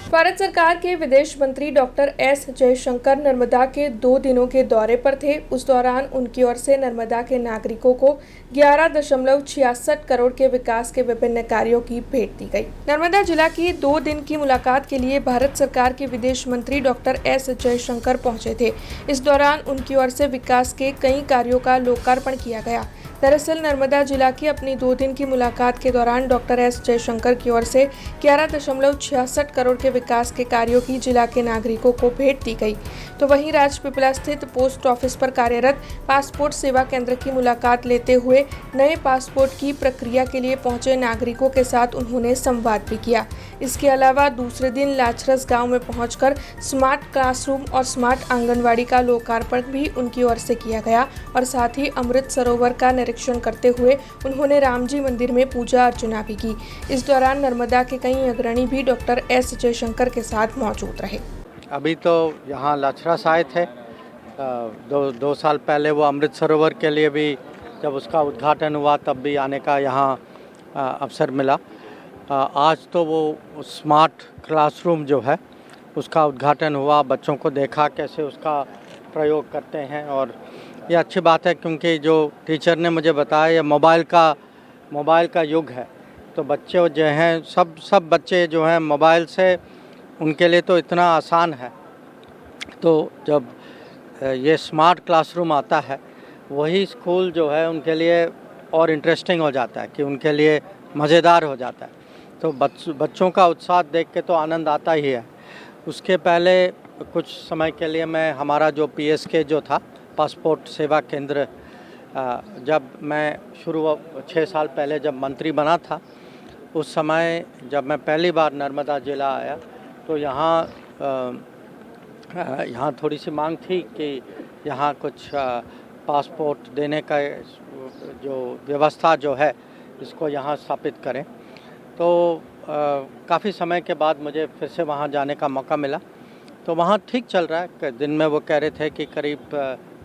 भारत सरकार के विदेश मंत्री डॉक्टर एस जयशंकर नर्मदा के 2 दिनों के दौरे पर थे। उस दौरान उनकी ओर से नर्मदा के नागरिकों को 11.66 करोड़ के विकास के विभिन्न कार्यों की भेंट दी गई। नर्मदा जिला की 2 दिन की मुलाकात के लिए भारत सरकार के विदेश मंत्री डॉक्टर एस जयशंकर पहुंचे थे। इस दौरान उनकी ओर से विकास के कई कार्यों का लोकार्पण किया गया। दरअसल नर्मदा जिला की अपनी 2 दिन की मुलाकात के दौरान डॉक्टर एस जयशंकर की ओर से 11.66 करोड़ के विकास के कार्यों की जिला के नागरिकों को भेंट दी गई। तो वहीं राजपीपला स्थित पोस्ट ऑफिस पर कार्यरत पासपोर्ट सेवा केंद्र की मुलाकात लेते हुए नए पासपोर्ट की प्रक्रिया के लिए पहुंचे नागरिकों के साथ उन्होंने संवाद भी किया। इसके अलावा दूसरे दिन लाचरस गांव में पहुंचकर स्मार्ट क्लासरूम और स्मार्ट आंगनवाड़ी का लोकार्पण भी उनकी ओर से किया गया और साथ ही अमृत सरोवर का निरीक्षण करते हुए उन्होंने रामजी मंदिर में पूजा अर्चना भी की। इस दौरान नर्मदा के कई अग्रणी भी डॉक्टर एस जयशंकर के साथ मौजूद रहे। अभी तो यहाँ लाचरस आए थे, दो साल पहले वो अमृत सरोवर के लिए भी जब उसका उद्घाटन हुआ तब भी आने का यहाँ अवसर मिला। आज तो वो स्मार्ट क्लासरूम जो है उसका उद्घाटन हुआ, बच्चों को देखा कैसे उसका प्रयोग करते हैं और ये अच्छी बात है क्योंकि जो टीचर ने मुझे बताया ये मोबाइल का युग है, तो बच्चे जो हैं सब बच्चे जो हैं मोबाइल से उनके लिए तो इतना आसान है। तो जब ये स्मार्ट क्लासरूम आता है वही स्कूल जो है उनके लिए और इंटरेस्टिंग हो जाता है कि उनके लिए मज़ेदार हो जाता है। तो बच्चों का उत्साह देख के तो आनंद आता ही है। उसके पहले कुछ समय के लिए मैं हमारा जो PSK जो था पासपोर्ट सेवा केंद्र, जब मैं 6 साल पहले जब मंत्री बना था उस समय जब मैं पहली बार नर्मदा जिला आया तो यहाँ थोड़ी सी मांग थी कि यहाँ कुछ पासपोर्ट देने का जो व्यवस्था जो है इसको यहाँ स्थापित करें। तो काफ़ी समय के बाद मुझे फिर से वहाँ जाने का मौका मिला। तो वहाँ ठीक चल रहा है। दिन में वो कह रहे थे कि करीब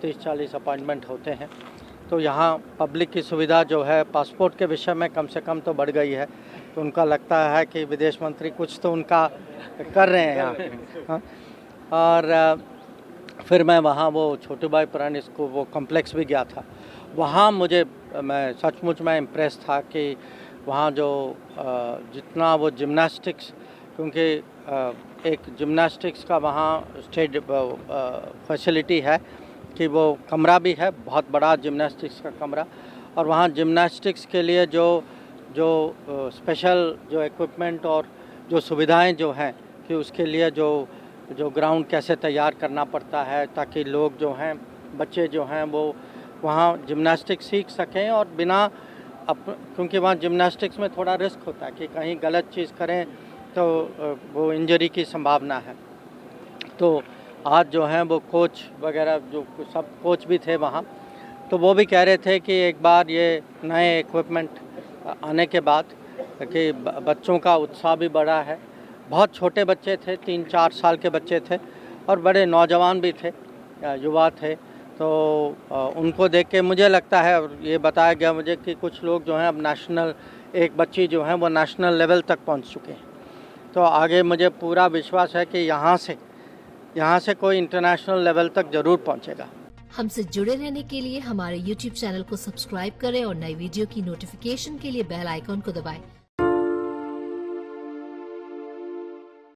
30-40 अपॉइंटमेंट होते हैं। तो यहाँ पब्लिक की सुविधा जो है पासपोर्ट के विषय में कम से कम तो बढ़ गई है। तो उनका लगता है कि विदेश मंत्री कुछ तो उनका कर रहे हैं यहाँ। और फिर मैं वहाँ वो छोटूबाई पुरानी स्कूल वो कॉम्प्लेक्स भी गया था। वहाँ मैं सचमुच में इम्प्रेस था कि वहाँ जो जितना वो जिम्नास्टिक्स, क्योंकि एक जिम्नास्टिक्स का वहाँ स्टेज फैसिलिटी है कि वो कमरा भी है, बहुत बड़ा जिम्नास्टिक्स का कमरा, और वहाँ जिम्नास्टिक्स के लिए जो स्पेशल जो इक्विपमेंट और जो सुविधाएं जो हैं कि उसके लिए जो ग्राउंड कैसे तैयार करना पड़ता है ताकि लोग जो हैं बच्चे जो हैं वो वहाँ जिम्नास्टिक्स सीख सकें और बिना क्योंकि वहाँ जिम्नास्टिक्स में थोड़ा रिस्क होता है कि कहीं गलत चीज़ करें तो वो इंजरी की संभावना है। तो आज जो हैं वो कोच वगैरह जो सब कोच भी थे वहाँ, तो वो भी कह रहे थे कि एक बार ये नए इक्विपमेंट आने के बाद कि बच्चों का उत्साह भी बढ़ा है। बहुत छोटे बच्चे थे, 3-4 साल के बच्चे थे और बड़े नौजवान भी थे, युवा थे। तो उनको देख के मुझे लगता है, और ये बताया गया मुझे कि कुछ लोग जो हैं अब एक बच्ची जो हैं वो नेशनल लेवल तक पहुंच चुके हैं। तो आगे मुझे पूरा विश्वास है कि यहाँ से कोई इंटरनेशनल लेवल तक ज़रूर पहुँचेगा। हमसे जुड़े रहने के लिए हमारे YouTube चैनल को सब्सक्राइब करें और नई वीडियो की नोटिफिकेशन के लिए बेल आइकॉन को दबाएं।